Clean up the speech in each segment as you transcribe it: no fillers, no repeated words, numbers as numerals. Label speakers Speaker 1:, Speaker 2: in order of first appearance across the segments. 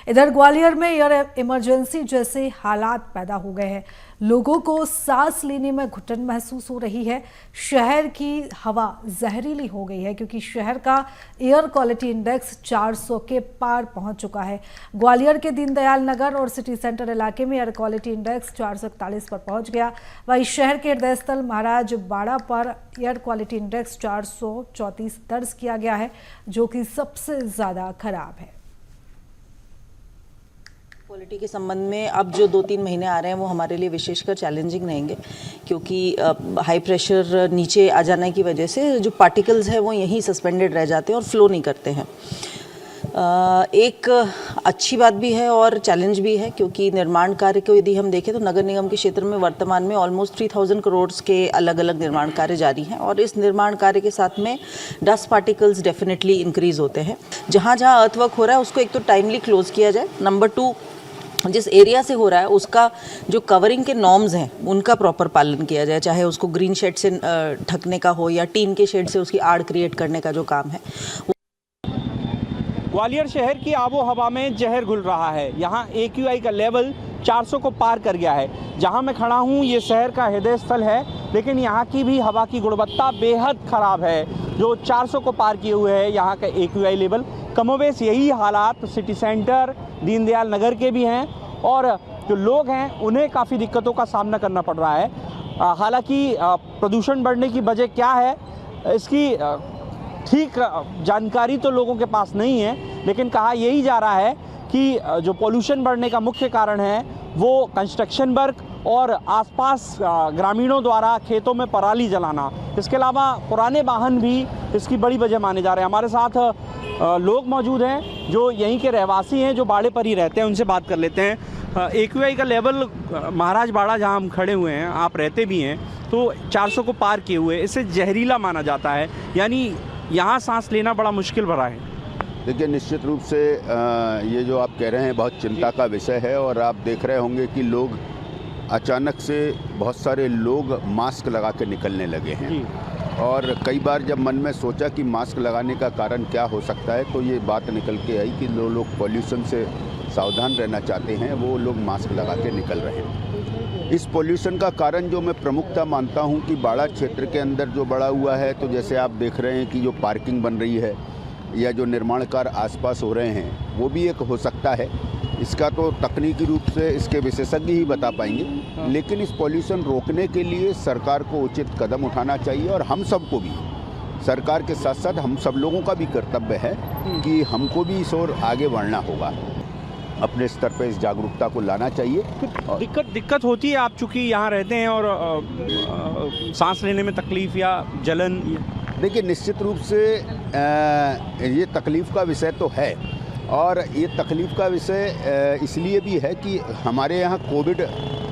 Speaker 1: इधर ग्वालियर में air emergency जैसे हालात पैदा हो गए हैं। लोगों को सांस लेने में घुटन महसूस हो रही है। शहर की हवा जहरीली हो गई है क्योंकि शहर का एयर क्वालिटी इंडेक्स 400 के पार पहुंच चुका है। ग्वालियर के दीनदयाल नगर और सिटी सेंटर इलाके में एयर क्वालिटी इंडेक्स 441 पर पहुंच गया। वहीं शहर के हृदय स्थल महाराज बाड़ा पर एयर क्वालिटी इंडेक्स 434 दर्ज किया गया है, जो कि सबसे ज्यादा खराब है।
Speaker 2: क्वालिटी के संबंध में अब जो 2-3 महीने आ रहे हैं वो हमारे लिए विशेषकर चैलेंजिंग रहेंगे, क्योंकि हाई प्रेशर नीचे आ जाने की वजह से जो पार्टिकल्स हैं वो यहीं सस्पेंडेड रह जाते हैं और फ्लो नहीं करते हैं। एक अच्छी बात भी है और चैलेंज भी है, क्योंकि निर्माण कार्य को यदि हम देखें तो नगर निगम के क्षेत्र में वर्तमान में ऑलमोस्ट 3000 करोड़ के अलग अलग निर्माण कार्य जारी हैं और इस निर्माण कार्य के साथ में डस्ट पार्टिकल्स डेफिनेटली इंक्रीज होते हैं। जहाँ जहाँ अर्थवर्क हो रहा है उसको एक तो टाइमली क्लोज किया जाए, नंबर 2 जिस एरिया से हो रहा है उसका जो कवरिंग के नॉर्म्स हैं उनका प्रॉपर पालन किया जाए, चाहे उसको ग्रीन शेड से ढकने का हो या टीन के शेड से उसकी आड़ क्रिएट करने का जो काम है।
Speaker 3: ग्वालियर शहर की आबो हवा में जहर घुल रहा है। यहाँ AQI का लेवल 400 को पार कर गया है। जहाँ मैं खड़ा हूँ ये शहर का हृदय स्थल है, लेकिन यहाँ की भी हवा की गुणवत्ता बेहद ख़राब है। जो 400 को पार किए हुए है यहाँ का AQI लेवल। कमोबेश यही हालात सिटी सेंटर दीनदयाल नगर के भी हैं और जो लोग हैं उन्हें काफ़ी दिक्कतों का सामना करना पड़ रहा है। हालांकि प्रदूषण बढ़ने की वजह क्या है इसकी ठीक जानकारी तो लोगों के पास नहीं है, लेकिन कहा यही जा रहा है कि जो पोल्यूशन बढ़ने का मुख्य कारण है वो कंस्ट्रक्शन वर्क और आसपास ग्रामीणों द्वारा खेतों में पराली जलाना, इसके अलावा पुराने वाहन भी इसकी बड़ी वजह माने जा रहे हैं। हमारे साथ लोग मौजूद हैं जो यहीं के रहवासी हैं, जो बाड़े पर ही रहते हैं, उनसे बात कर लेते हैं। AQI का लेवल महाराज बाड़ा जहाँ हम खड़े हुए हैं, आप रहते भी हैं, तो 400 को पार किए हुए, इसे जहरीला माना जाता है, यानी यहाँ सांस लेना बड़ा मुश्किल भरा है।
Speaker 4: देखिए, निश्चित रूप से ये जो आप कह रहे हैं बहुत चिंता का विषय है और आप देख रहे होंगे कि लोग अचानक से बहुत सारे लोग मास्क लगा के निकलने लगे हैं और कई बार जब मन में सोचा कि मास्क लगाने का कारण क्या हो सकता है तो ये बात निकल के आई कि जो लोग पॉल्यूशन से सावधान रहना चाहते हैं वो लोग मास्क लगा के निकल रहे हैं। इस पॉल्यूशन का कारण जो मैं प्रमुखता मानता हूं कि बाड़ा क्षेत्र के अंदर जो बढ़ा हुआ है, तो जैसे आप देख रहे हैं कि जो पार्किंग बन रही है या जो निर्माण कार्य आसपास हो रहे हैं वो भी एक हो सकता है। इसका तो तकनीकी रूप से इसके विशेषज्ञ ही बता पाएंगे, लेकिन इस पॉल्यूशन रोकने के लिए सरकार को उचित कदम उठाना चाहिए और हम सबको भी, सरकार के साथ साथ हम सब लोगों का भी कर्तव्य है कि हमको भी इस ओर आगे बढ़ना होगा, अपने स्तर पर इस जागरूकता को लाना चाहिए।
Speaker 3: दिक्कत होती है, आप चूँकि यहाँ रहते हैं और सांस लेने में तकलीफ़ या जलन?
Speaker 4: देखिए, निश्चित रूप से ये तकलीफ़ का विषय तो है और ये तकलीफ़ का विषय इसलिए भी है कि हमारे यहाँ कोविड,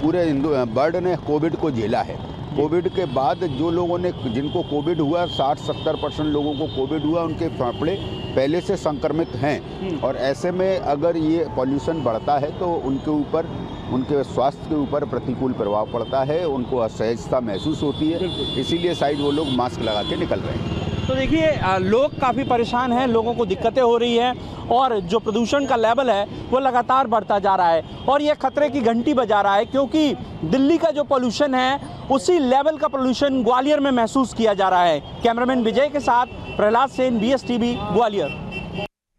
Speaker 4: पूरे वर्ल्ड ने कोविड को झेला है। कोविड के बाद जो लोगों ने, जिनको कोविड हुआ, 60-70% लोगों को कोविड हुआ, उनके फेफड़े पहले से संक्रमित हैं और ऐसे में अगर ये पॉल्यूशन बढ़ता है तो उनके ऊपर, उनके स्वास्थ्य के ऊपर प्रतिकूल प्रभाव पड़ता है, उनको असहजता महसूस होती है, इसीलिए शायद वो लोग मास्क लगा के निकल रहे हैं।
Speaker 3: तो देखिए, लोग काफ़ी परेशान हैं, लोगों को दिक्कतें हो रही हैं और जो प्रदूषण का लेवल है वो लगातार बढ़ता जा रहा है और ये खतरे की घंटी बजा रहा है, क्योंकि दिल्ली का जो पोल्यूशन है उसी लेवल का पोल्यूशन ग्वालियर में महसूस किया जा रहा है। कैमरामैन विजय के साथ प्रहलाद सेन, BSTV, ग्वालियर।